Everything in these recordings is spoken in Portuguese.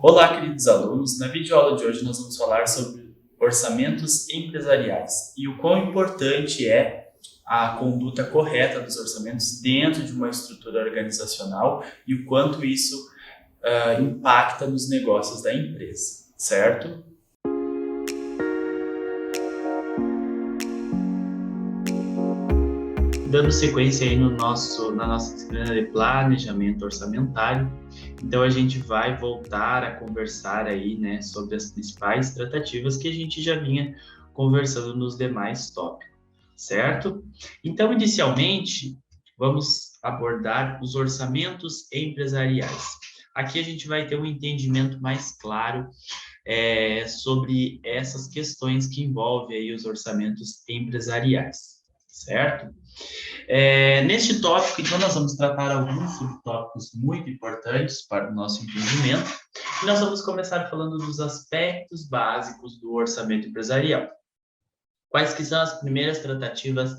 Olá, queridos alunos! Na videoaula de hoje nós vamos falar sobre orçamentos empresariais e o quão importante é a conduta correta dos orçamentos dentro de uma estrutura organizacional e o quanto isso impacta nos negócios da empresa, certo? Dando sequência aí na nossa disciplina de planejamento orçamentário, então a gente vai voltar a conversar aí, né, sobre as principais tratativas que a gente já vinha conversando nos demais tópicos, certo? Então, inicialmente, vamos abordar os orçamentos empresariais. Aqui a gente vai ter um entendimento mais claro sobre essas questões que envolvem aí os orçamentos empresariais, certo? Neste tópico, então, nós vamos tratar alguns subtópicos muito importantes para o nosso entendimento. E nós vamos começar falando dos aspectos básicos do orçamento empresarial. Quais que são as primeiras tratativas,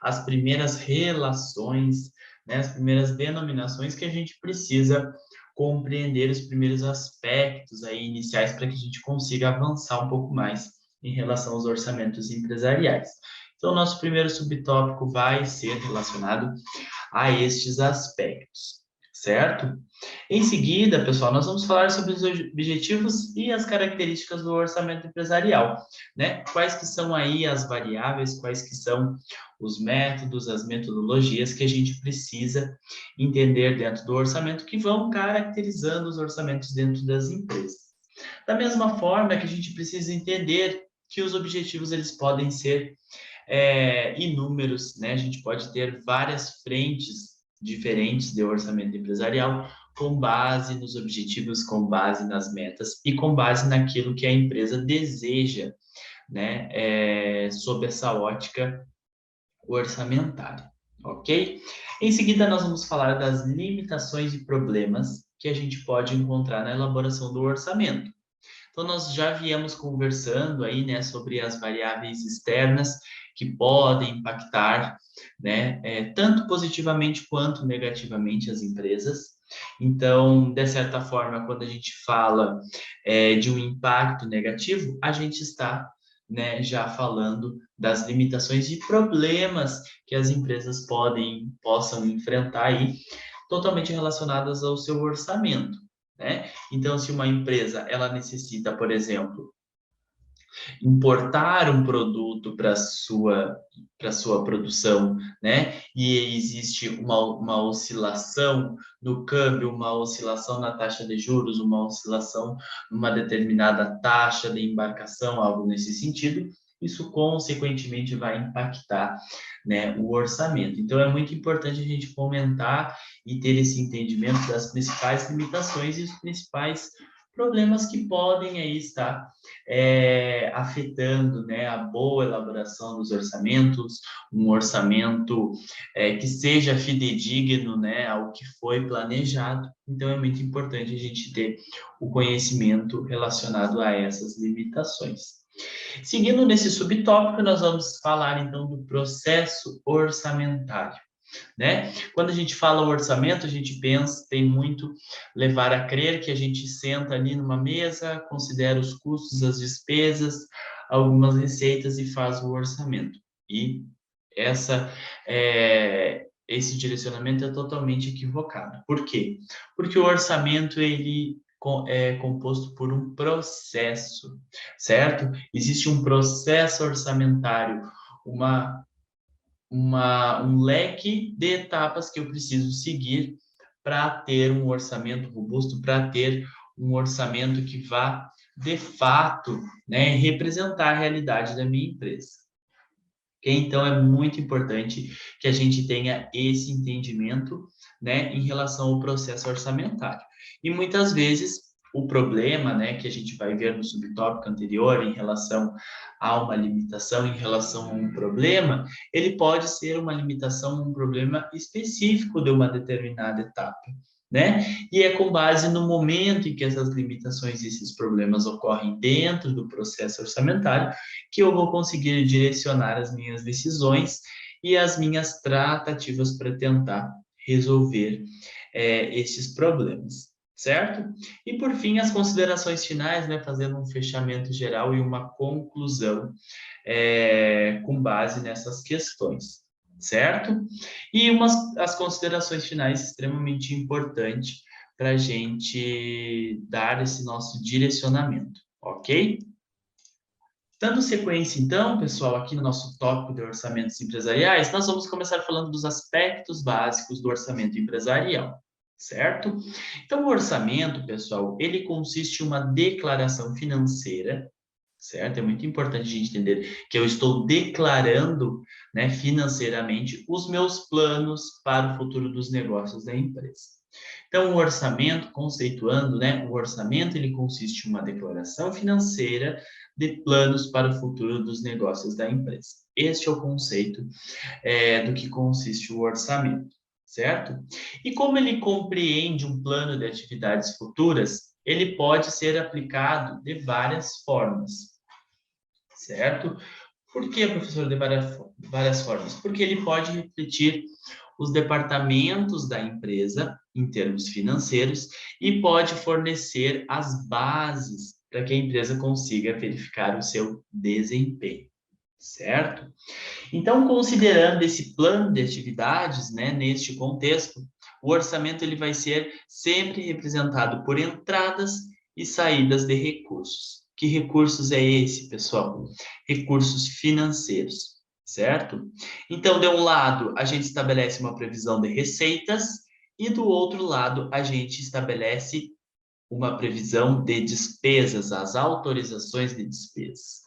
as primeiras relações, né, as primeiras denominações que a gente precisa compreender os primeiros aspectos aí iniciais para que a gente consiga avançar um pouco mais em relação aos orçamentos empresariais. Então, nosso primeiro subtópico vai ser relacionado a estes aspectos, certo? Em seguida, pessoal, nós vamos falar sobre os objetivos e as características do orçamento empresarial, né? Quais que são aí as variáveis, quais que são os métodos, as metodologias que a gente precisa entender dentro do orçamento que vão caracterizando os orçamentos dentro das empresas. Da mesma forma que a gente precisa entender que os objetivos eles podem ser inúmeros, né? A gente pode ter várias frentes diferentes de orçamento empresarial com base nos objetivos, com base nas metas e com base naquilo que a empresa deseja, né? Sob essa ótica orçamentária, ok? Em seguida, nós vamos falar das limitações e problemas que a gente pode encontrar na elaboração do orçamento. Então, nós já viemos conversando aí, né, sobre as variáveis externas que podem impactar, né, tanto positivamente quanto negativamente as empresas. Então, de certa forma, quando a gente fala de um impacto negativo, a gente está, né, já falando das limitações e problemas que as empresas possam enfrentar aí, totalmente relacionadas ao seu orçamento, né? Então, se uma empresa ela necessita, por exemplo, importar um produto para sua produção, né? E existe uma oscilação no câmbio, uma oscilação na taxa de juros, uma oscilação numa determinada taxa de embarcação, algo nesse sentido. Isso consequentemente vai impactar, né, o orçamento. Então é muito importante a gente fomentar e ter esse entendimento das principais limitações e os principais problemas que podem aí estar afetando, né, a boa elaboração dos orçamentos, um orçamento que seja fidedigno, né, ao que foi planejado. Então, é muito importante a gente ter o conhecimento relacionado a essas limitações. Seguindo nesse subtópico, nós vamos falar, então, do processo orçamentário, né? Quando a gente fala orçamento, a gente pensa, tem muito levar a crer que a gente senta ali numa mesa, considera os custos, as despesas, algumas receitas e faz o orçamento. E esse direcionamento é totalmente equivocado. Por quê? Porque o orçamento ele é composto por um processo, certo? Existe um processo orçamentário, um leque de etapas que eu preciso seguir para ter um orçamento robusto, para ter um orçamento que vá, de fato, né, representar a realidade da minha empresa. Okay? Então, é muito importante que a gente tenha esse entendimento, né, em relação ao processo orçamentário. E muitas vezes o problema, né, que a gente vai ver no subtópico anterior em relação a uma limitação, em relação a um problema, ele pode ser uma limitação, um problema específico de uma determinada etapa, né? E é com base no momento em que essas limitações e esses problemas ocorrem dentro do processo orçamentário que eu vou conseguir direcionar as minhas decisões e as minhas tratativas para tentar resolver esses problemas, certo? E por fim, as considerações finais, né, fazendo um fechamento geral e uma conclusão com base nessas questões, certo? E as considerações finais extremamente importantes para a gente dar esse nosso direcionamento, ok? Dando sequência, então, pessoal, aqui no nosso tópico de orçamentos empresariais, nós vamos começar falando dos aspectos básicos do orçamento empresarial, certo? Então, o orçamento, pessoal, ele consiste em uma declaração financeira, certo? É muito importante a gente entender que eu estou declarando, né, financeiramente os meus planos para o futuro dos negócios da empresa. Então, o orçamento, conceituando, né, o orçamento ele consiste em uma declaração financeira de planos para o futuro dos negócios da empresa. Este é o conceito do que consiste o orçamento, certo? E como ele compreende um plano de atividades futuras, ele pode ser aplicado de várias formas, certo? Por que, professor, de várias formas? Porque ele pode refletir os departamentos da empresa em termos financeiros e pode fornecer as bases para que a empresa consiga verificar o seu desempenho, certo? Então, considerando esse plano de atividades, né, neste contexto, o orçamento ele vai ser sempre representado por entradas e saídas de recursos. Que recursos é esse, pessoal? Recursos financeiros, certo? Então, de um lado, a gente estabelece uma previsão de receitas e do outro lado, a gente estabelece uma previsão de despesas, as autorizações de despesas.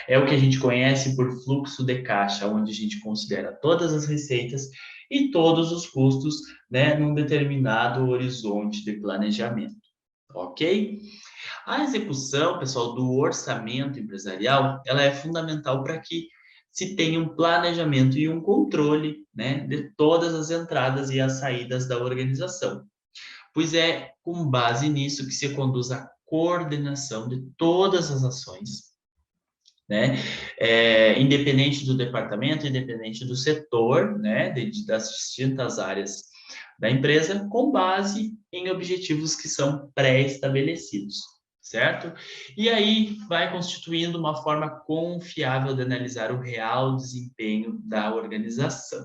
É o que a gente conhece por fluxo de caixa, onde a gente considera todas as receitas e todos os custos, né, num determinado horizonte de planejamento, ok? A execução, pessoal, do orçamento empresarial, ela é fundamental para que se tenha um planejamento e um controle, né, de todas as entradas e as saídas da organização, pois é com base nisso que se conduz a coordenação de todas as ações, né? Independente do departamento, independente do setor, né? Das distintas áreas da empresa, com base em objetivos que são pré-estabelecidos, certo? E aí vai constituindo uma forma confiável de analisar o real desempenho da organização,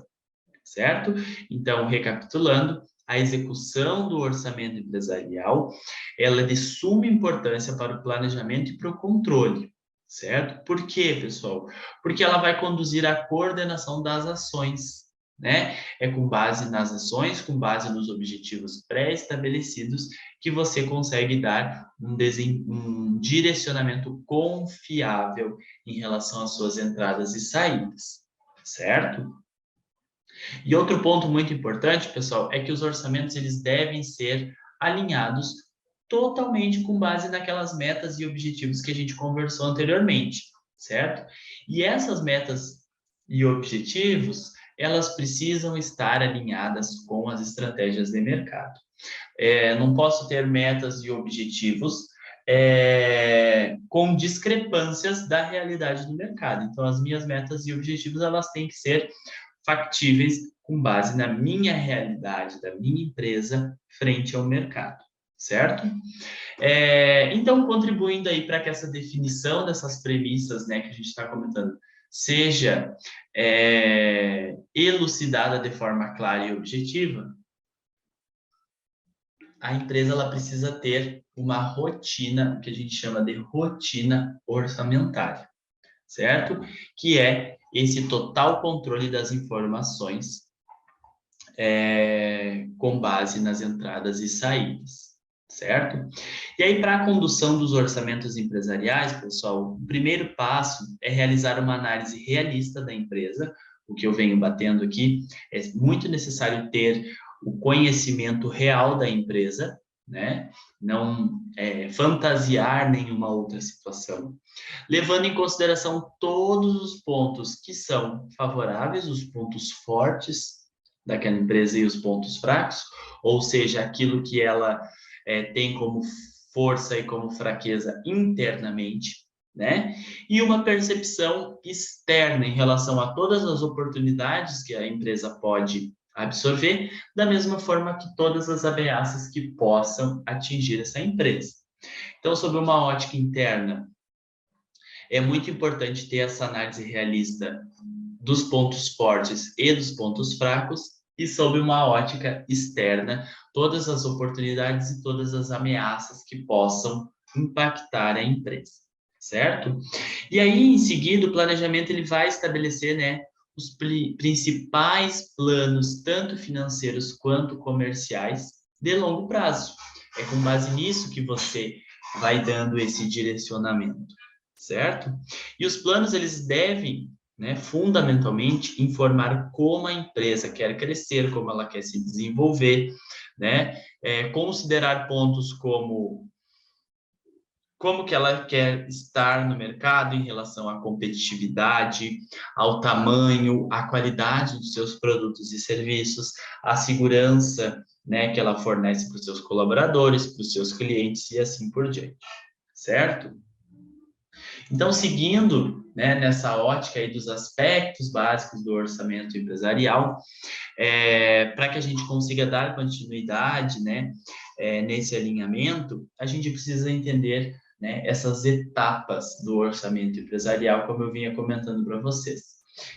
certo? Então, recapitulando, a execução do orçamento empresarial, ela é de suma importância para o planejamento e para o controle, certo? Por quê, pessoal? Porque ela vai conduzir à coordenação das ações, né? É com base nas ações, com base nos objetivos pré-estabelecidos, que você consegue dar um direcionamento confiável em relação às suas entradas e saídas, certo? E outro ponto muito importante, pessoal, é que os orçamentos eles devem ser alinhados totalmente com base naquelas metas e objetivos que a gente conversou anteriormente, certo? E essas metas e objetivos, elas precisam estar alinhadas com as estratégias de mercado. Não posso ter metas e objetivos com discrepâncias da realidade do mercado. Então, as minhas metas e objetivos, elas têm que ser factíveis com base na minha realidade, da minha empresa, frente ao mercado, certo? Então, contribuindo aí para que essa definição dessas premissas, né, que a gente está comentando, seja elucidada de forma clara e objetiva, a empresa ela precisa ter uma rotina, que a gente chama de rotina orçamentária, certo? Que é esse total controle das informações com base nas entradas e saídas, certo? E aí, para a condução dos orçamentos empresariais, pessoal, o primeiro passo é realizar uma análise realista da empresa. O que eu venho batendo aqui é muito necessário ter o conhecimento real da empresa, né? Não fantasiar nenhuma outra situação, levando em consideração todos os pontos que são favoráveis, os pontos fortes daquela empresa e os pontos fracos, ou seja, aquilo que ela tem como força e como fraqueza internamente, né? E uma percepção externa em relação a todas as oportunidades que a empresa pode absorver, da mesma forma que todas as ameaças que possam atingir essa empresa. Então, sob uma ótica interna, é muito importante ter essa análise realista dos pontos fortes e dos pontos fracos, e sob uma ótica externa, todas as oportunidades e todas as ameaças que possam impactar a empresa, certo? E aí, em seguida, o planejamento ele vai estabelecer, né, os principais planos, tanto financeiros quanto comerciais, de longo prazo. É com base nisso que você vai dando esse direcionamento, certo? E os planos, eles devem, né, fundamentalmente, informar como a empresa quer crescer, como ela quer se desenvolver, né? Considerar pontos como que ela quer estar no mercado em relação à competitividade, ao tamanho, à qualidade dos seus produtos e serviços, à segurança, né, que ela fornece para os seus colaboradores, para os seus clientes e assim por diante, certo? Então, seguindo, né, nessa ótica aí dos aspectos básicos do orçamento empresarial, para que a gente consiga dar continuidade, né, nesse alinhamento, a gente precisa entender, né, essas etapas do orçamento empresarial, como eu vinha comentando para vocês,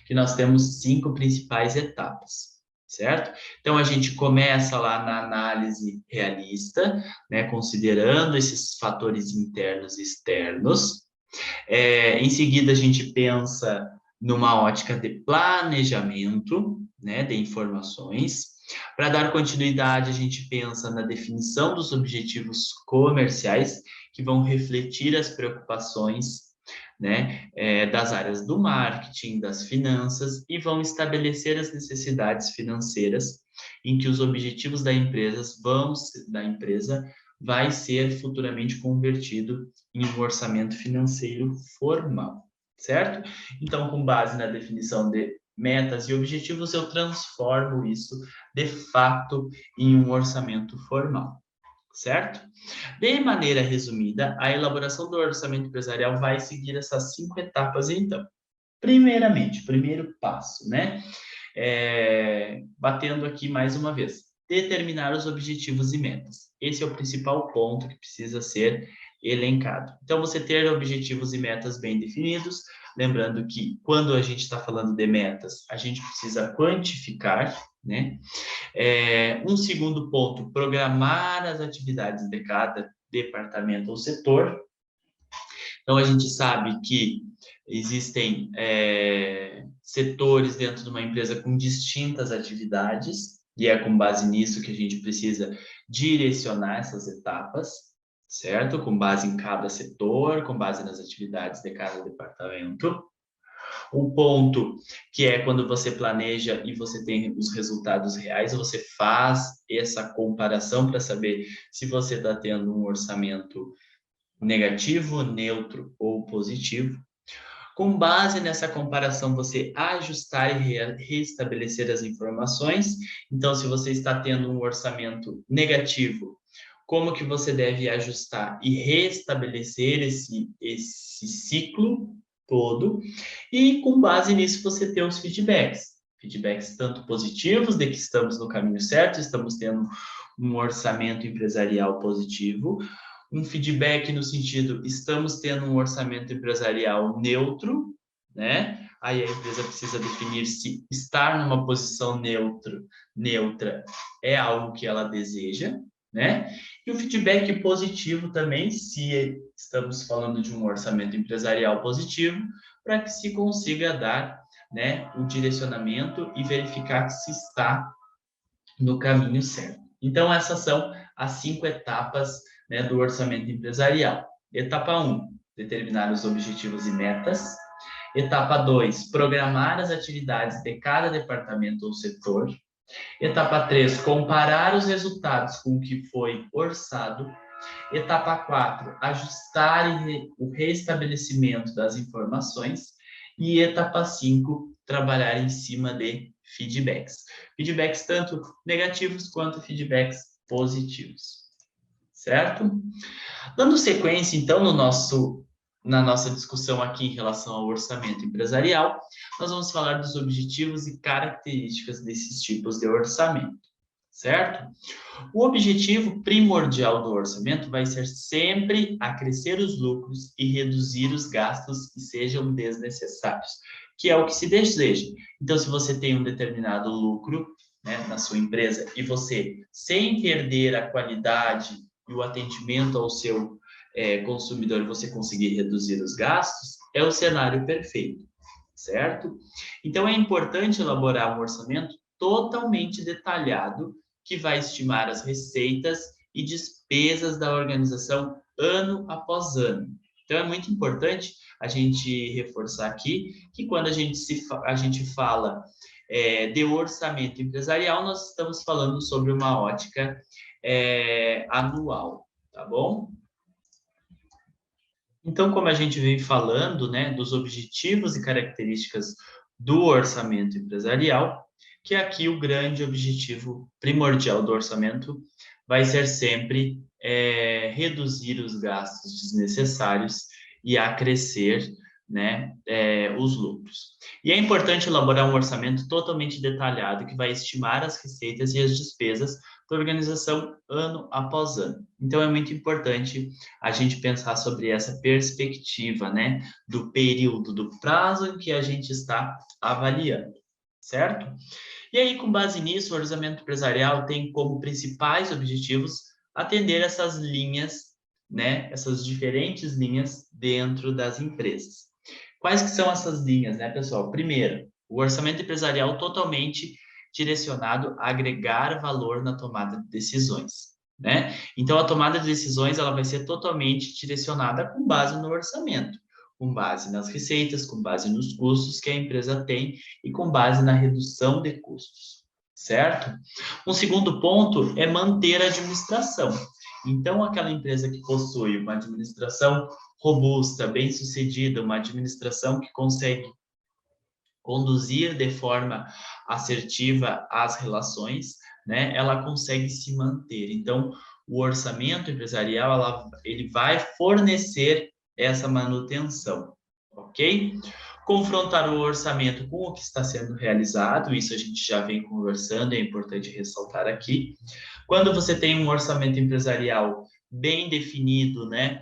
que nós temos 5 principais etapas. Certo? Então, a gente começa lá na análise realista, né, considerando esses fatores internos e externos. Em seguida, a gente pensa numa ótica de planejamento, né, de informações. Para dar continuidade, a gente pensa na definição dos objetivos comerciais, que vão refletir as preocupações, né, das áreas do marketing, das finanças, e vão estabelecer as necessidades financeiras em que os objetivos da empresa vai ser futuramente convertido em um orçamento financeiro formal, certo? Então, com base na definição de metas e objetivos, eu transformo isso, de fato, em um orçamento formal, certo? De maneira resumida, a elaboração do orçamento empresarial vai seguir essas 5 etapas, então. Primeiramente, primeiro passo, né? Batendo aqui mais uma vez, determinar os objetivos e metas. Esse é o principal ponto que precisa ser elencado. Então, você ter objetivos e metas bem definidos, lembrando que quando a gente está falando de metas, a gente precisa quantificar, né? Um segundo ponto, programar as atividades de cada departamento ou setor. Então, a gente sabe que existem setores dentro de uma empresa com distintas atividades, e é com base nisso que a gente precisa direcionar essas etapas, certo? Com base em cada setor, com base nas atividades de cada departamento. Um ponto que é quando você planeja e você tem os resultados reais, você faz essa comparação para saber se você está tendo um orçamento negativo, neutro ou positivo. Com base nessa comparação, você ajustar e restabelecer as informações. Então, se você está tendo um orçamento negativo, como que você deve ajustar e restabelecer esse ciclo todo? E com base nisso, você ter os feedbacks. Feedbacks tanto positivos, de que estamos no caminho certo, estamos tendo um orçamento empresarial positivo, um feedback no sentido, estamos tendo um orçamento empresarial neutro, né? Aí a empresa precisa definir se estar numa posição neutra é algo que ela deseja, né? E o feedback positivo também, se estamos falando de um orçamento empresarial positivo, para que se consiga dar, né, o direcionamento e verificar que se está no caminho certo. Então, essas são as 5 etapas, né, do orçamento empresarial. Etapa 1, determinar os objetivos e metas. Etapa 2, programar as atividades de cada departamento ou setor. Etapa 3, comparar os resultados com o que foi orçado. Etapa 4, ajustar o restabelecimento das informações. E etapa 5, trabalhar em cima de feedbacks. Feedbacks tanto negativos quanto feedbacks positivos. Certo? Dando sequência, então, no nosso na nossa discussão aqui em relação ao orçamento empresarial, nós vamos falar dos objetivos e características desses tipos de orçamento, certo? O objetivo primordial do orçamento vai ser sempre acrescer os lucros e reduzir os gastos que sejam desnecessários, que é o que se deseja. Então, se você tem um determinado lucro, né, na sua empresa e você, sem perder a qualidade e o atendimento ao seu consumidor, você conseguir reduzir os gastos, é o cenário perfeito, certo? Então, é importante elaborar um orçamento totalmente detalhado que vai estimar as receitas e despesas da organização ano após ano. Então, é muito importante a gente reforçar aqui que quando a gente fala de orçamento empresarial, nós estamos falando sobre uma ótica anual, tá bom? Então, como a gente vem falando, né, dos objetivos e características do orçamento empresarial, que aqui o grande objetivo primordial do orçamento vai ser sempre reduzir os gastos desnecessários e acrescer, né, os lucros. E é importante elaborar um orçamento totalmente detalhado que vai estimar as receitas e as despesas da organização ano após ano. Então, é muito importante a gente pensar sobre essa perspectiva, né, do período, do prazo em que a gente está avaliando, certo? E aí, com base nisso, o orçamento empresarial tem como principais objetivos atender essas linhas, né, essas diferentes linhas dentro das empresas. Quais que são essas linhas, né, pessoal? Primeiro, o orçamento empresarial totalmente direcionado a agregar valor na tomada de decisões, né? Então, a tomada de decisões ela vai ser totalmente direcionada com base no orçamento, com base nas receitas, com base nos custos que a empresa tem e com base na redução de custos, certo? Um segundo ponto é manter a administração. Então, aquela empresa que possui uma administração robusta, bem-sucedida, uma administração que consegue conduzir de forma assertiva as relações, né, ela consegue se manter. Então, o orçamento empresarial, ele vai fornecer essa manutenção, ok? Confrontar o orçamento com o que está sendo realizado, isso a gente já vem conversando, é importante ressaltar aqui. Quando você tem um orçamento empresarial bem definido, né,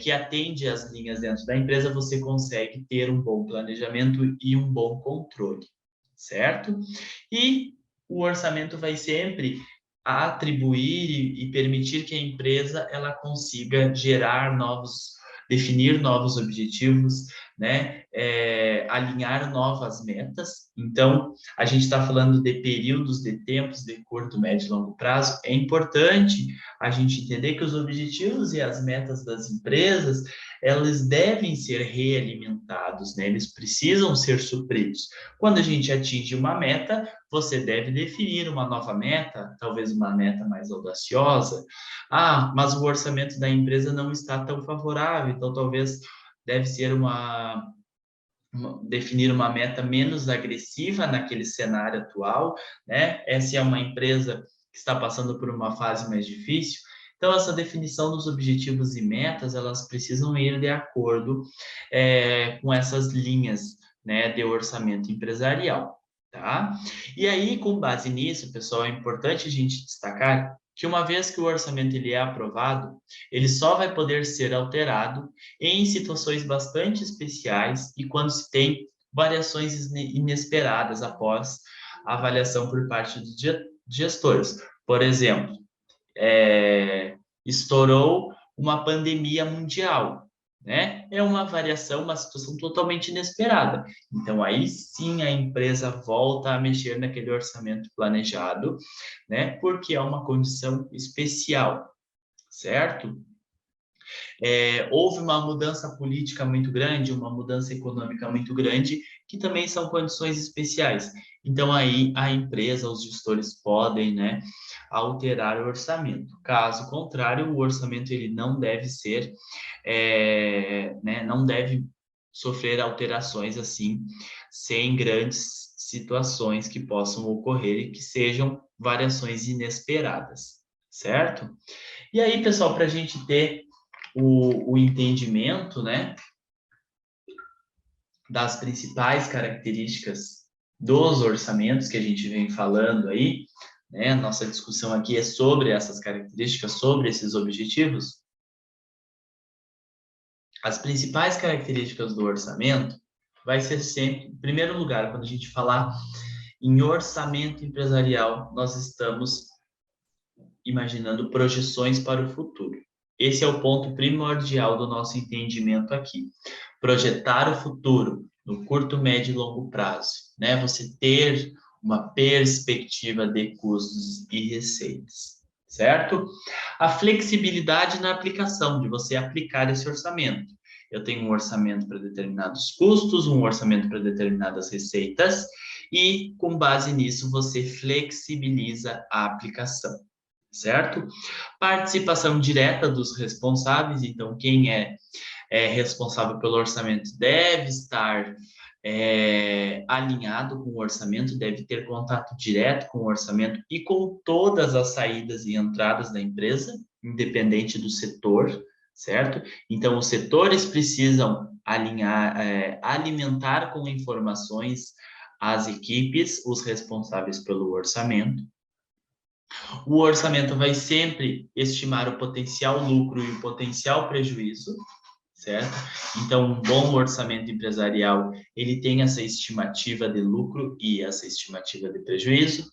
que atende às linhas dentro da empresa, você consegue ter um bom planejamento e um bom controle, certo? E o orçamento vai sempre atribuir e permitir que a empresa ela consiga gerar definir novos objetivos, né? Alinhar novas metas. Então, a gente está falando de períodos de tempos de curto, médio e longo prazo. É importante a gente entender que os objetivos e as metas das empresas, elas devem ser realimentados, né? Eles precisam ser supridos. Quando a gente atinge uma meta, você deve definir uma nova meta, talvez uma meta mais audaciosa. Ah, mas o orçamento da empresa não está tão favorável, então talvez deve ser definir uma meta menos agressiva naquele cenário atual, né? Essa é uma empresa que está passando por uma fase mais difícil. Então, essa definição dos objetivos e metas, elas precisam ir de acordo com essas linhas, né, de orçamento empresarial, tá? E aí, com base nisso, pessoal, é importante a gente destacar que uma vez que o orçamento ele é aprovado, ele só vai poder ser alterado em situações bastante especiais e quando se tem variações inesperadas após a avaliação por parte dos gestores. Por exemplo, estourou uma pandemia mundial, né? É uma variação, uma situação totalmente inesperada. Então, aí sim a empresa volta a mexer naquele orçamento planejado, né? Porque é uma condição especial, certo? Houve uma mudança política muito grande, uma mudança econômica muito grande, que também são condições especiais. Então, aí a empresa, os gestores podem, né, alterar o orçamento. Caso contrário, o orçamento ele não deve ser, né, não deve sofrer alterações assim, sem grandes situações que possam ocorrer e que sejam variações inesperadas, certo? E aí, pessoal, para a gente ter o entendimento, né, das principais características dos orçamentos que a gente vem falando aí, né? Nossa discussão aqui é sobre essas características, sobre esses objetivos. As principais características do orçamento vai ser sempre, em primeiro lugar, quando a gente falar em orçamento empresarial, nós estamos imaginando projeções para o futuro. Esse é o ponto primordial do nosso entendimento aqui. Projetar o futuro no curto, médio e longo prazo, né? Você ter uma perspectiva de custos e receitas, certo? A flexibilidade na aplicação, de você aplicar esse orçamento. Eu tenho um orçamento para determinados custos, um orçamento para determinadas receitas, e com base nisso você flexibiliza a aplicação, certo? Participação direta dos responsáveis, então quem é responsável pelo orçamento deve estar alinhado com o orçamento, deve ter contato direto com o orçamento e com todas as saídas e entradas da empresa, independente do setor, certo? Então, os setores precisam alinhar, alimentar com informações as equipes, os responsáveis pelo orçamento. O orçamento vai sempre estimar o potencial lucro e o potencial prejuízo, certo? Então, um bom orçamento empresarial, ele tem essa estimativa de lucro e essa estimativa de prejuízo.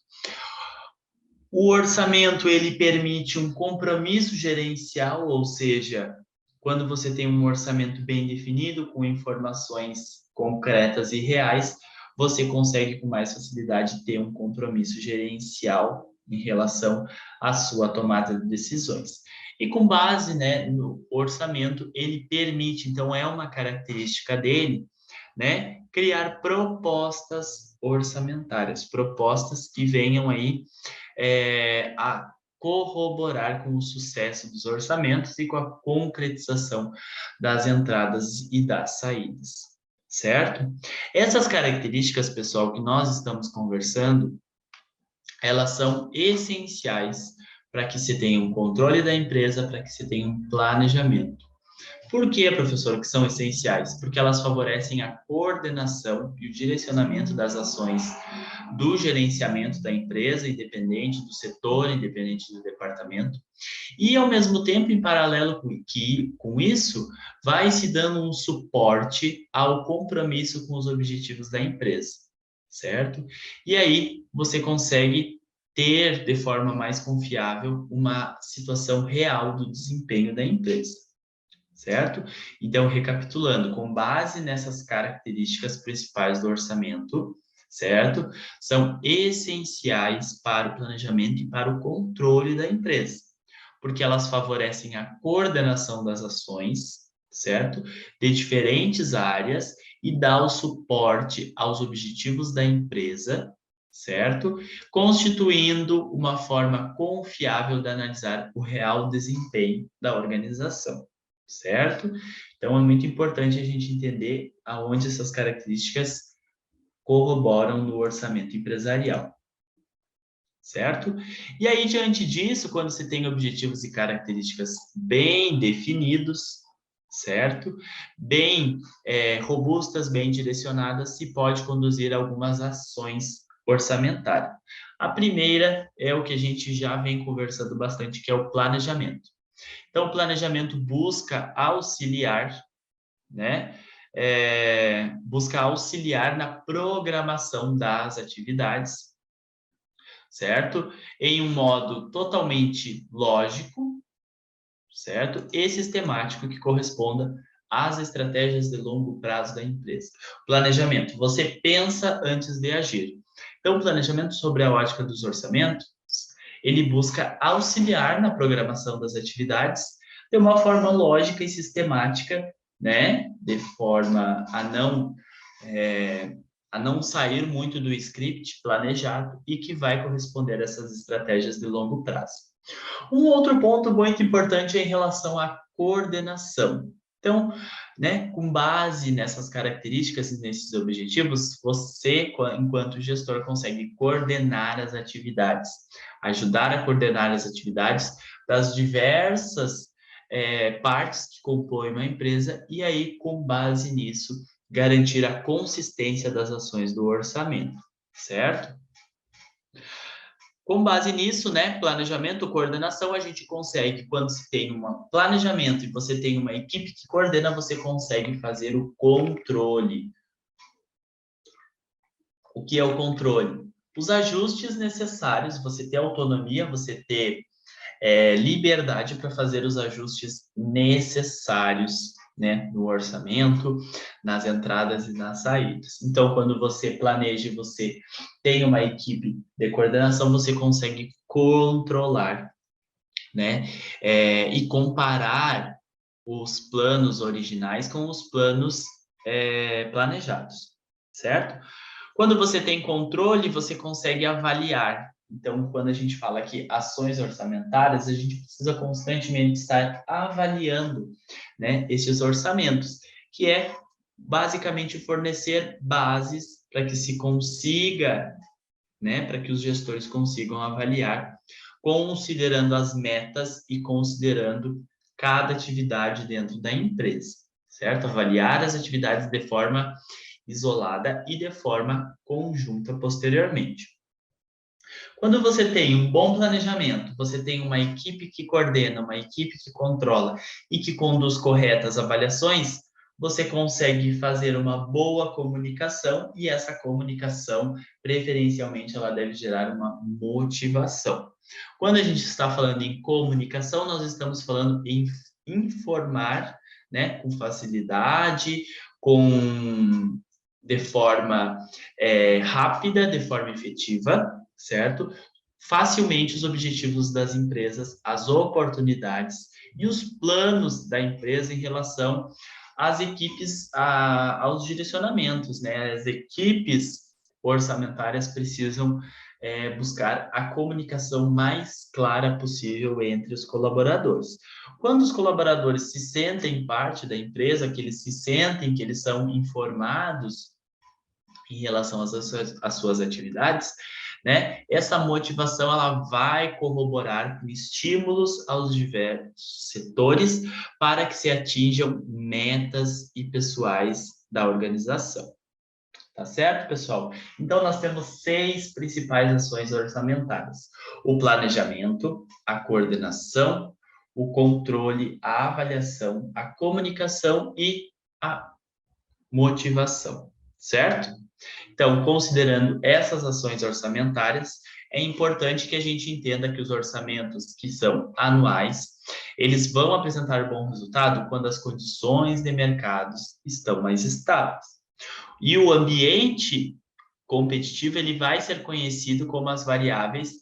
O orçamento, ele permite um compromisso gerencial, ou seja, quando você tem um orçamento bem definido, com informações concretas e reais, você consegue com mais facilidade ter um compromisso gerencial em relação à sua tomada de decisões. E com base, né, no orçamento, ele permite, então é uma característica dele, né, criar propostas orçamentárias, propostas que venham aí a corroborar com o sucesso dos orçamentos e com a concretização das entradas e das saídas, certo? Essas características, pessoal, que nós estamos conversando, elas são essenciais para que se tenha um controle da empresa, para que se tenha um planejamento. Por que, professor, que são essenciais? Porque elas favorecem a coordenação e o direcionamento das ações do gerenciamento da empresa, independente do setor, independente do departamento. E, ao mesmo tempo, em paralelo com isso, vai se dando um suporte ao compromisso com os objetivos da empresa, certo? E aí você consegue ter, de forma mais confiável, uma situação real do desempenho da empresa, certo? Então, recapitulando, com base nessas características principais do orçamento, certo? São essenciais para o planejamento e para o controle da empresa, porque elas favorecem a coordenação das ações, certo? De diferentes áreas e dá o suporte aos objetivos da empresa, certo? Constituindo uma forma confiável de analisar o real desempenho da organização, certo? Então, é muito importante a gente entender aonde essas características corroboram no orçamento empresarial, certo? E aí, diante disso, quando você tem objetivos e características bem definidos, certo? Bem robustas, bem direcionadas, se pode conduzir algumas ações orçamentárias. A primeira é o que a gente já vem conversando bastante, que é o planejamento. Então, o planejamento busca auxiliar, né? Busca auxiliar na programação das atividades, certo? Em um modo totalmente lógico, certo? E sistemático que corresponda às estratégias de longo prazo da empresa. Planejamento, você pensa antes de agir. Então, o planejamento sobre a ótica dos orçamentos, ele busca auxiliar na programação das atividades de uma forma lógica e sistemática, né? De forma a não sair muito do script planejado e que vai corresponder a essas estratégias de longo prazo. Um outro ponto muito importante é em relação à coordenação. Então, né, com base nessas características e nesses objetivos, você, enquanto gestor, consegue coordenar as atividades, ajudar a coordenar as atividades das diversas partes que compõem uma empresa e aí, com base nisso, garantir a consistência das ações do orçamento, certo? Com base nisso, né, planejamento, coordenação, a gente consegue, quando se tem um planejamento e você tem uma equipe que coordena, você consegue fazer o controle. O que é o controle? Os ajustes necessários, você ter autonomia, você ter liberdade para fazer os ajustes necessários, né, no orçamento, nas entradas e nas saídas. Então, quando você planeja e você tem uma equipe de coordenação, você consegue controlar, né, e comparar os planos originais com os planos planejados, certo? Quando você tem controle, você consegue avaliar. Então, quando a gente fala aqui ações orçamentárias, a gente precisa constantemente estar avaliando, né, esses orçamentos, que é basicamente fornecer bases para que se consiga, né, para que os gestores consigam avaliar, considerando as metas e considerando cada atividade dentro da empresa, certo? Avaliar as atividades de forma isolada e de forma conjunta posteriormente. Quando você tem um bom planejamento, você tem uma equipe que coordena, uma equipe que controla e que conduz corretas avaliações, você consegue fazer uma boa comunicação e essa comunicação, preferencialmente, ela deve gerar uma motivação. Quando a gente está falando em comunicação, nós estamos falando em informar, né, com facilidade, de forma rápida, de forma efetiva, certo? Facilmente os objetivos das empresas, as oportunidades e os planos da empresa em relação às equipes, aos direcionamentos, né? As equipes orçamentárias precisam buscar a comunicação mais clara possível entre os colaboradores. Quando os colaboradores se sentem parte da empresa, que eles se sentem que eles são informados em relação às suas atividades, né? Essa motivação ela vai corroborar com estímulos aos diversos setores para que se atinjam metas e pessoais da organização. Tá certo, pessoal? Então, nós temos 6 principais ações orçamentárias: o planejamento, a coordenação, o controle, a avaliação, a comunicação e a motivação, certo? Então, considerando essas ações orçamentárias, é importante que a gente entenda que os orçamentos que são anuais, eles vão apresentar bom resultado quando as condições de mercados estão mais estáveis. E o ambiente competitivo, ele vai ser conhecido como as variáveis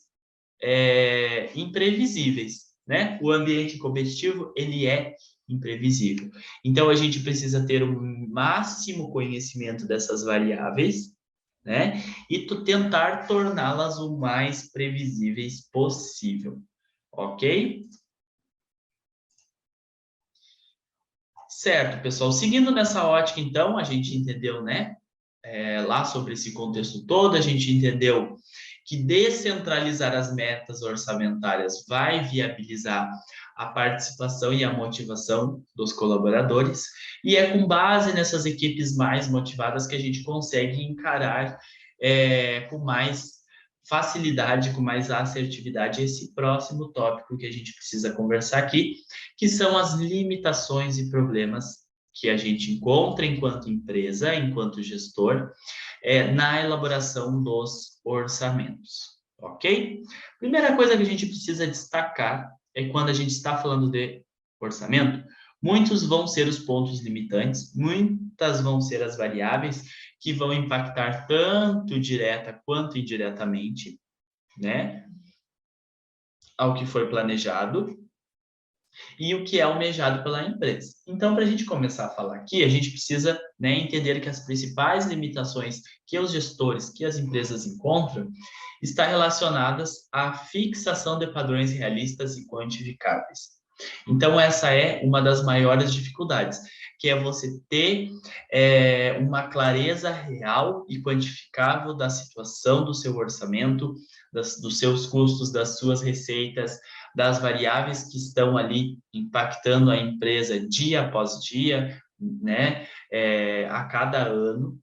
imprevisíveis, né? O ambiente competitivo, ele é imprevisível. Então, a gente precisa ter o máximo conhecimento dessas variáveis, né? E tentar torná-las o mais previsíveis possível, ok? Certo, pessoal. Seguindo nessa ótica, então, a gente entendeu, né? Lá sobre esse contexto todo, a gente entendeu que descentralizar as metas orçamentárias vai viabilizar a participação e a motivação dos colaboradores, e é com base nessas equipes mais motivadas que a gente consegue encarar com mais facilidade, com mais assertividade, esse próximo tópico que a gente precisa conversar aqui, que são as limitações e problemas que a gente encontra enquanto empresa, enquanto gestor, na elaboração dos orçamentos, ok? Primeira coisa que a gente precisa destacar é quando a gente está falando de orçamento, muitos vão ser os pontos limitantes, muitas vão ser as variáveis que vão impactar tanto direta quanto indiretamente, né, ao que foi planejado e o que é almejado pela empresa. Então, para a gente começar a falar aqui, a gente precisa, né, entender que as principais limitações que os gestores, que as empresas encontram, estão relacionadas à fixação de padrões realistas e quantificáveis. Então, essa é uma das maiores dificuldades, que é você ter uma clareza real e quantificável da situação do seu orçamento, dos seus custos, das suas receitas, das variáveis que estão ali impactando a empresa dia após dia, né, a cada ano.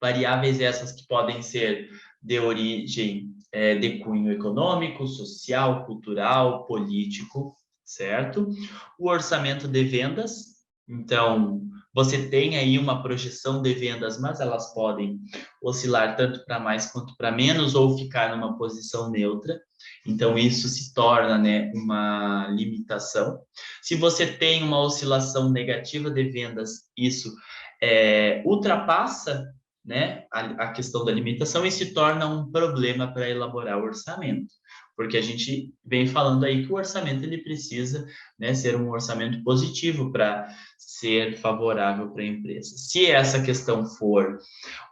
Variáveis essas que podem ser de origem, de cunho econômico, social, cultural, político, certo? O orçamento de vendas, então, você tem aí uma projeção de vendas, mas elas podem oscilar tanto para mais quanto para menos, ou ficar numa posição neutra. Então, isso se torna, né, uma limitação. Se você tem uma oscilação negativa de vendas, isso ultrapassa, né, a questão da limitação e se torna um problema para elaborar o orçamento, porque a gente vem falando aí que o orçamento ele precisa, né, ser um orçamento positivo para ser favorável para a empresa. Se essa questão for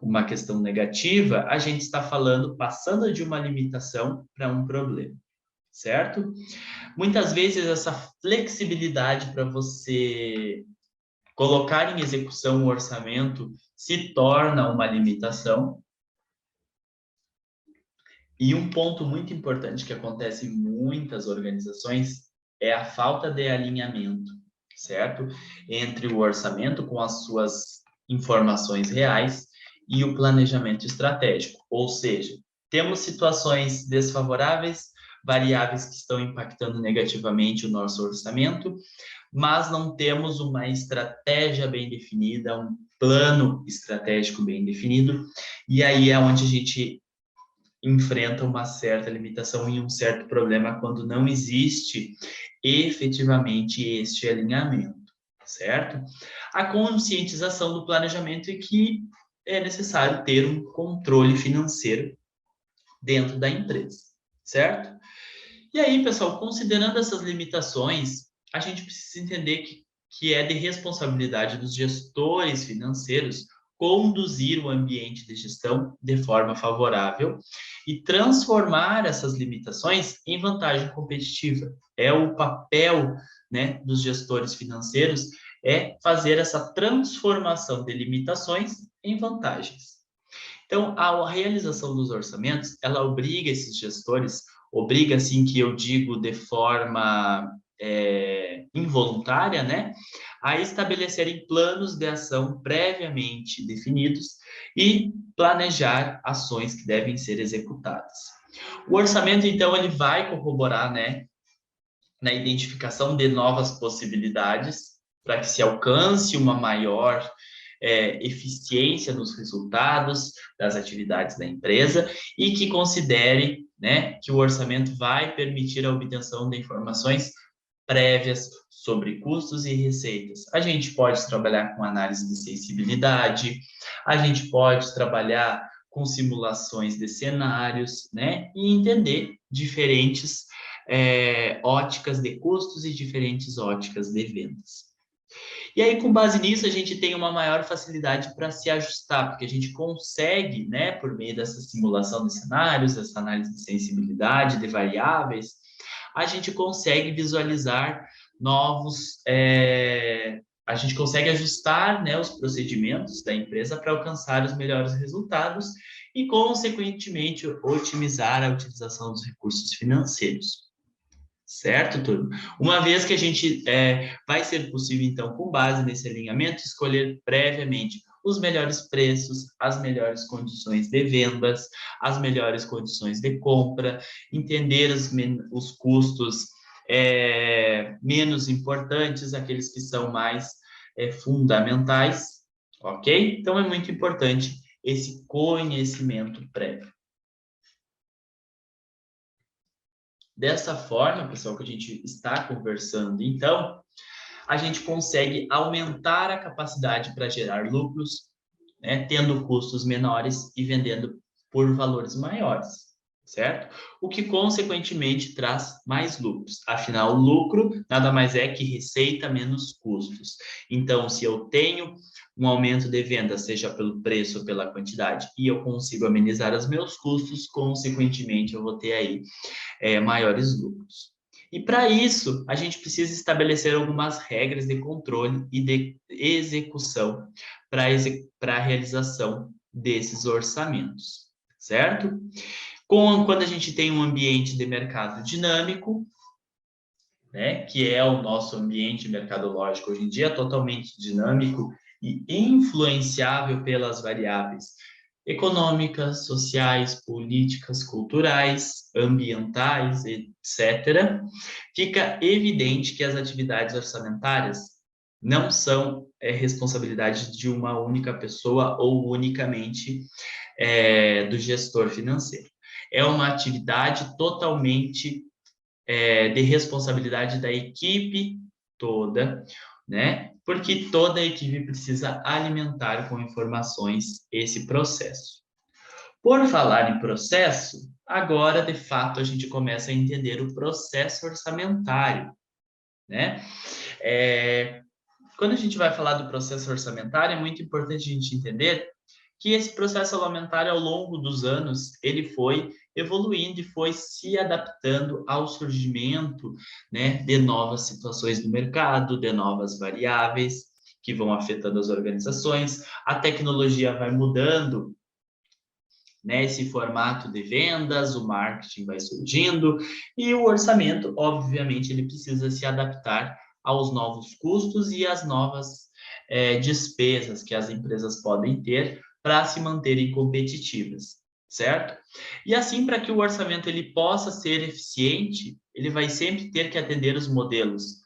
uma questão negativa, a gente está falando, passando de uma limitação para um problema, certo? Muitas vezes essa flexibilidade para você colocar em execução o orçamento se torna uma limitação. E um ponto muito importante que acontece em muitas organizações é a falta de alinhamento, certo? Entre o orçamento com as suas informações reais e o planejamento estratégico. Ou seja, temos situações desfavoráveis, variáveis que estão impactando negativamente o nosso orçamento, mas não temos uma estratégia bem definida, um plano estratégico bem definido, e aí é onde a gente enfrenta uma certa limitação e um certo problema quando não existe efetivamente este alinhamento, certo? A conscientização do planejamento é que é necessário ter um controle financeiro dentro da empresa, certo? E aí, pessoal, considerando essas limitações, a gente precisa entender que é de responsabilidade dos gestores financeiros conduzir o ambiente de gestão de forma favorável e transformar essas limitações em vantagem competitiva. É o papel, né, dos gestores financeiros, é fazer essa transformação de limitações em vantagens. Então, a realização dos orçamentos, ela obriga esses gestores, obriga, assim que eu digo de forma involuntária, né, a estabelecerem planos de ação previamente definidos e planejar ações que devem ser executadas. O orçamento, então, ele vai corroborar, né, na identificação de novas possibilidades para que se alcance uma maior eficiência nos resultados das atividades da empresa e que considere, né, que o orçamento vai permitir a obtenção de informações prévias sobre custos e receitas. A gente pode trabalhar com análise de sensibilidade, a gente pode trabalhar com simulações de cenários, né, e entender diferentes óticas de custos e diferentes óticas de vendas. E aí, com base nisso, a gente tem uma maior facilidade para se ajustar, porque a gente consegue, né, por meio dessa simulação de cenários, essa análise de sensibilidade, de variáveis, a gente consegue visualizar novos, a gente consegue ajustar, né, os procedimentos da empresa para alcançar os melhores resultados e, consequentemente, otimizar a utilização dos recursos financeiros. Certo, turma? Uma vez que a gente vai ser possível, então, com base nesse alinhamento, escolher previamente os melhores preços, as melhores condições de vendas, as melhores condições de compra, entender os custos menos importantes, aqueles que são mais fundamentais, ok? Então, é muito importante esse conhecimento prévio. Dessa forma, pessoal, que a gente está conversando, então, a gente consegue aumentar a capacidade para gerar lucros, né, tendo custos menores e vendendo por valores maiores, certo? O que, consequentemente, traz mais lucros. Afinal, o lucro nada mais é que receita menos custos. Então, se eu tenho um aumento de venda, seja pelo preço ou pela quantidade, e eu consigo amenizar os meus custos, consequentemente, eu vou ter aí maiores lucros. E para isso, a gente precisa estabelecer algumas regras de controle e de execução para a realização desses orçamentos, certo? Quando a gente tem um ambiente de mercado dinâmico, né, que é o nosso ambiente mercadológico hoje em dia, totalmente dinâmico e influenciável pelas variáveis econômicas, sociais, políticas, culturais, ambientais, etc., fica evidente que as atividades orçamentárias não são responsabilidade de uma única pessoa ou unicamente do gestor financeiro. É uma atividade totalmente de responsabilidade da equipe toda, né? Porque toda a equipe precisa alimentar com informações esse processo. Por falar em processo, agora de fato a gente começa a entender o processo orçamentário, né? Quando a gente vai falar do processo orçamentário, é muito importante a gente entender que esse processo orçamentário, ao longo dos anos, ele foi evoluindo e foi se adaptando ao surgimento, né, de novas situações do mercado, de novas variáveis que vão afetando as organizações. A tecnologia vai mudando, né, esse formato de vendas, o marketing vai surgindo e o orçamento, obviamente, ele precisa se adaptar aos novos custos e às novas despesas que as empresas podem ter para se manterem competitivas, certo? E assim, para que o orçamento ele possa ser eficiente, ele vai sempre ter que atender os modelos,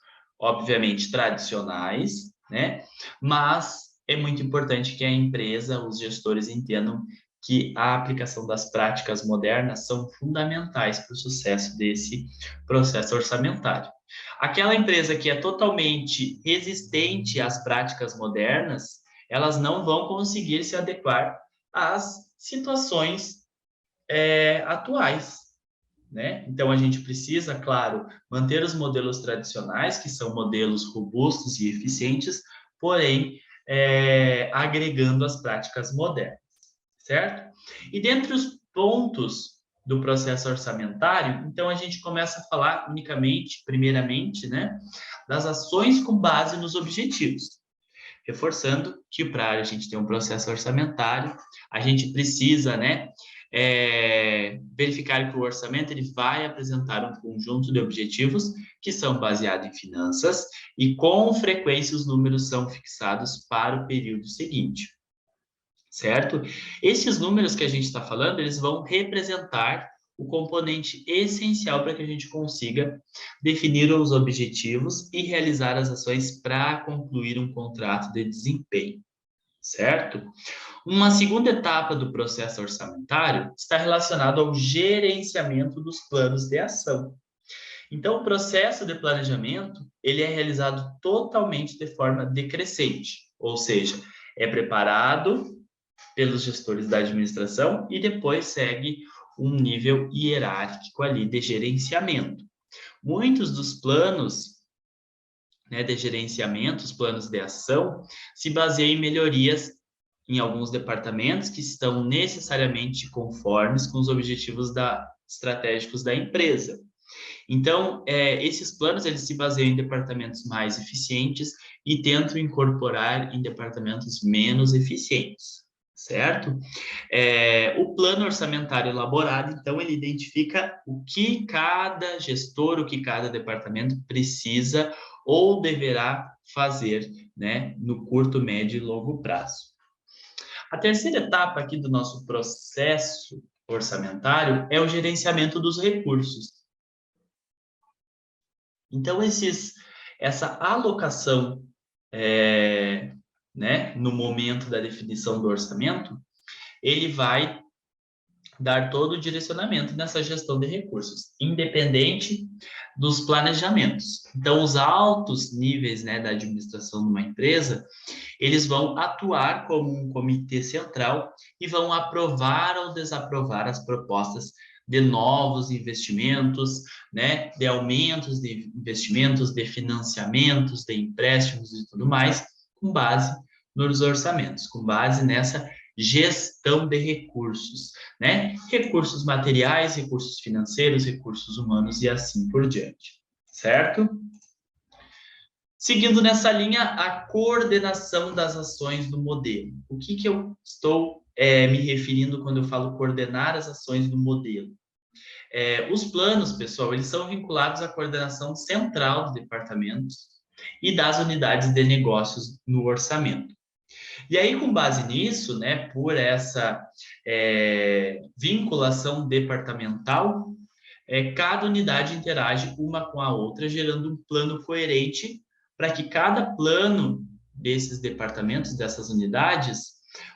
obviamente, tradicionais, né? Mas é muito importante que a empresa, os gestores entendam que a aplicação das práticas modernas são fundamentais para o sucesso desse processo orçamentário. Aquela empresa que é totalmente resistente às práticas modernas, elas não vão conseguir se adequar às situações atuais, né? Então a gente precisa, claro, manter os modelos tradicionais, que são modelos robustos e eficientes, porém agregando as práticas modernas, certo? E dentre os pontos do processo orçamentário, então a gente começa a falar unicamente, primeiramente, né, das ações com base nos objetivos. Reforçando que para a gente ter um processo orçamentário, a gente precisa, né, verificar que o orçamento ele vai apresentar um conjunto de objetivos que são baseados em finanças e com frequência os números são fixados para o período seguinte, certo? Esses números que a gente está falando, eles vão representar o componente essencial para que a gente consiga definir os objetivos e realizar as ações para concluir um contrato de desempenho, certo? Uma segunda etapa do processo orçamentário está relacionada ao gerenciamento dos planos de ação. Então, o processo de planejamento, ele é realizado totalmente de forma decrescente, ou seja, é preparado pelos gestores da administração e depois segue um nível hierárquico ali de gerenciamento. Muitos dos planos, né, de gerenciamento, os planos de ação, se baseiam em melhorias em alguns departamentos que estão necessariamente conformes com os objetivos estratégicos da empresa. Então, esses planos eles se baseiam em departamentos mais eficientes e tentam incorporar em departamentos menos eficientes, certo? O plano orçamentário elaborado, então, ele identifica o que cada gestor, o que cada departamento precisa ou deverá fazer, né, no curto, médio e longo prazo. A terceira etapa aqui do nosso processo orçamentário é o gerenciamento dos recursos. Então, essa alocação, né, no momento da definição do orçamento, ele vai dar todo o direcionamento nessa gestão de recursos, independente dos planejamentos. Então, os altos níveis, né, da administração de uma empresa, eles vão atuar como um comitê central e vão aprovar ou desaprovar as propostas de novos investimentos, né, de aumentos de investimentos, de financiamentos, de empréstimos e tudo mais, com base nos orçamentos, com base nessa gestão de recursos, né? Recursos materiais, recursos financeiros, recursos humanos e assim por diante, certo? Seguindo nessa linha, a coordenação das ações do modelo. O que eu estou me referindo quando eu falo coordenar as ações do modelo? Os planos, pessoal, eles são vinculados à coordenação central do departamento e das unidades de negócios no orçamento. E aí, com base nisso, né, por essa vinculação departamental, cada unidade interage uma com a outra, gerando um plano coerente para que cada plano desses departamentos, dessas unidades,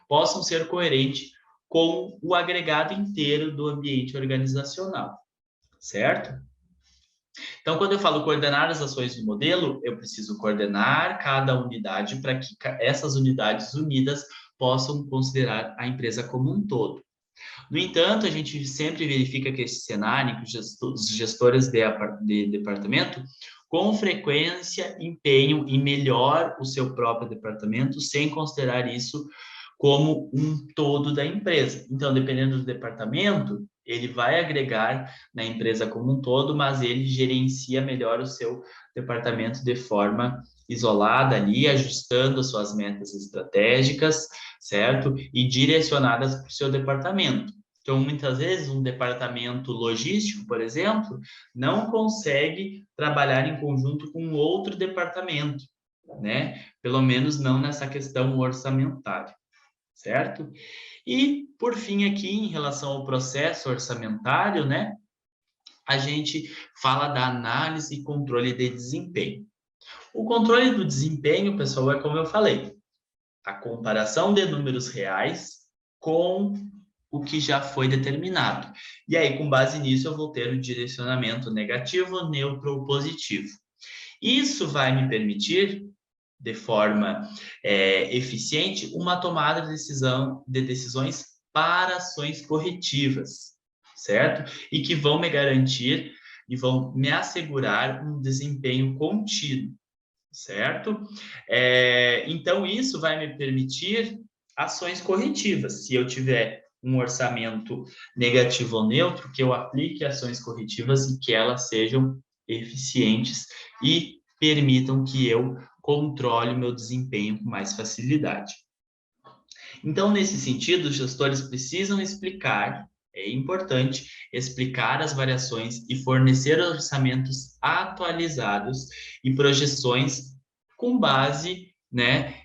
possam ser coerentes com o agregado inteiro do ambiente organizacional, certo? Então, quando eu falo coordenar as ações do modelo, eu preciso coordenar cada unidade para que essas unidades unidas possam considerar a empresa como um todo. No entanto, a gente sempre verifica que esse cenário, que os gestores de departamento, com frequência, empenham em melhor o seu próprio departamento, sem considerar isso como um todo da empresa. Então, dependendo do departamento, ele vai agregar na empresa como um todo, mas ele gerencia melhor o seu departamento de forma isolada ali, ajustando as suas metas estratégicas, certo? E direcionadas para o seu departamento. Então, muitas vezes, um departamento logístico, por exemplo, não consegue trabalhar em conjunto com outro departamento, né? Pelo menos não nessa questão orçamentária, certo? E, por fim, aqui, em relação ao processo orçamentário, né? A gente fala da análise e controle de desempenho. O controle do desempenho, pessoal, é como eu falei, a comparação de números reais com o que já foi determinado. E aí, com base nisso, eu vou ter o direcionamento negativo, neutro ou positivo. Isso vai me permitir, de forma eficiente, uma tomada de decisões para ações corretivas, certo? E que vão me garantir e vão me assegurar um desempenho contínuo, certo? Então, isso vai me permitir ações corretivas. Se eu tiver um orçamento negativo ou neutro, que eu aplique ações corretivas e que elas sejam eficientes e permitam que eu controle o meu desempenho com mais facilidade. Então, nesse sentido, os gestores precisam explicar, é importante explicar as variações e fornecer orçamentos atualizados e projeções com base, né,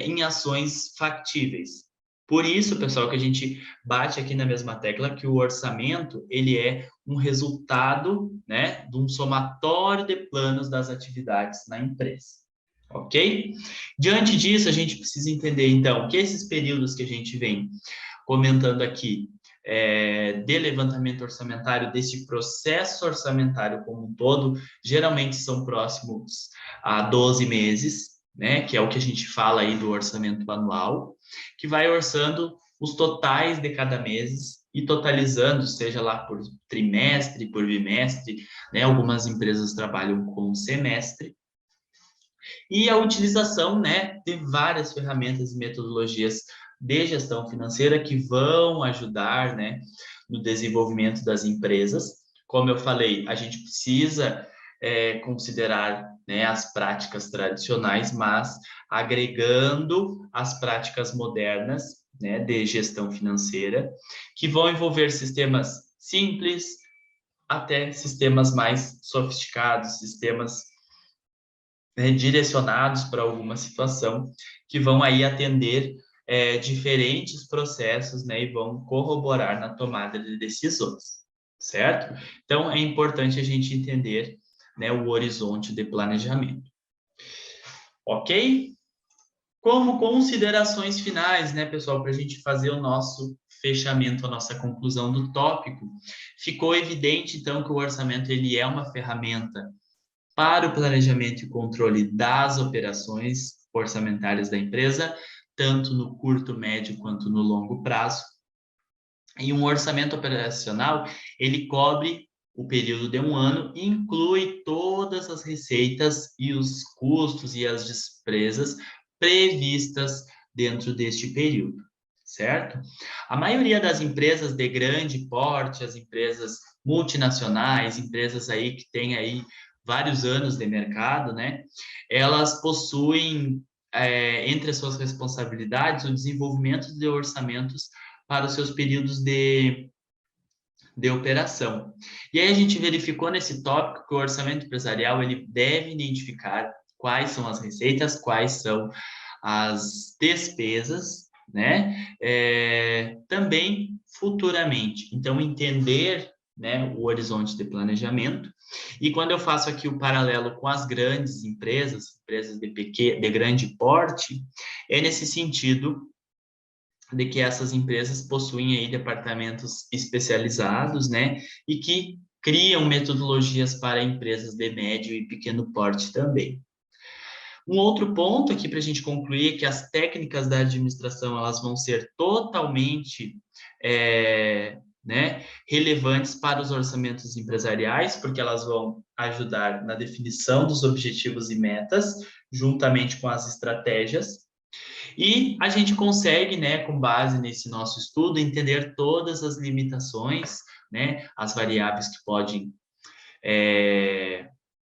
em ações factíveis. Por isso, pessoal, que a gente bate aqui na mesma tecla que o orçamento, ele é um resultado, né, de um somatório de planos das atividades na empresa. Ok? Diante disso, a gente precisa entender, então, que esses períodos que a gente vem comentando aqui, de levantamento orçamentário, desse processo orçamentário como um todo, geralmente são próximos a 12 meses, né, que é o que a gente fala aí do orçamento anual, que vai orçando os totais de cada mês e totalizando, seja lá por trimestre, por bimestre, né, algumas empresas trabalham com semestre, e a utilização, né, de várias ferramentas e metodologias de gestão financeira que vão ajudar, né, no desenvolvimento das empresas. Como eu falei, a gente precisa considerar, né, as práticas tradicionais, mas agregando as práticas modernas, né, de gestão financeira, que vão envolver sistemas simples até sistemas mais sofisticados, sistemas, né, direcionados para alguma situação, que vão aí atender diferentes processos, né, e vão corroborar na tomada de decisões, certo? Então, é importante a gente entender, né, o horizonte de planejamento. Ok? Como considerações finais, né, pessoal, para a gente fazer o nosso fechamento, a nossa conclusão do tópico, ficou evidente, então, que o orçamento ele é uma ferramenta para o planejamento e controle das operações orçamentárias da empresa, tanto no curto, médio quanto no longo prazo. E um orçamento operacional, ele cobre o período de um ano e inclui todas as receitas e os custos e as despesas previstas dentro deste período, certo? A maioria das empresas de grande porte, as empresas multinacionais, empresas aí que têm aí vários anos de mercado, né? Elas possuem, entre as suas responsabilidades, o desenvolvimento de orçamentos para os seus períodos de de operação. E aí a gente verificou nesse tópico que o orçamento empresarial ele deve identificar quais são as receitas, quais são as despesas, né? Também futuramente. Então, entender, né, o horizonte de planejamento. E quando eu faço aqui o paralelo com as grandes empresas, empresas de grande porte, é nesse sentido de que essas empresas possuem aí departamentos especializados, né, e que criam metodologias para empresas de médio e pequeno porte também. Um outro ponto aqui para a gente concluir é que as técnicas da administração elas vão ser totalmente relevantes para os orçamentos empresariais, porque elas vão ajudar na definição dos objetivos e metas, juntamente com as estratégias, e a gente consegue, né, com base nesse nosso estudo, entender todas as limitações, né, as variáveis que podem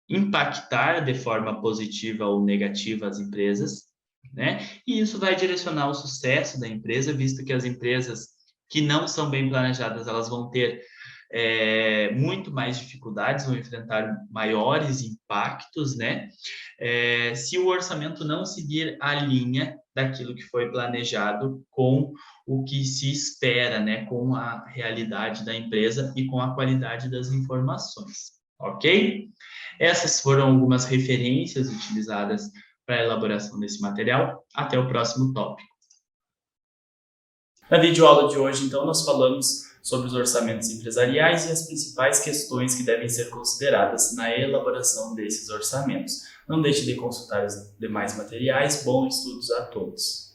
impactar de forma positiva ou negativa as empresas, né? E isso vai direcionar o sucesso da empresa, visto que as empresas que não são bem planejadas, elas vão ter muito mais dificuldades, vão enfrentar maiores impactos, né? Se o orçamento não seguir a linha daquilo que foi planejado com o que se espera, né? Com a realidade da empresa e com a qualidade das informações, ok? Essas foram algumas referências utilizadas para a elaboração desse material. Até o próximo tópico. Na videoaula de hoje, então, nós falamos sobre os orçamentos empresariais e as principais questões que devem ser consideradas na elaboração desses orçamentos. Não deixe de consultar os demais materiais. Bons estudos a todos!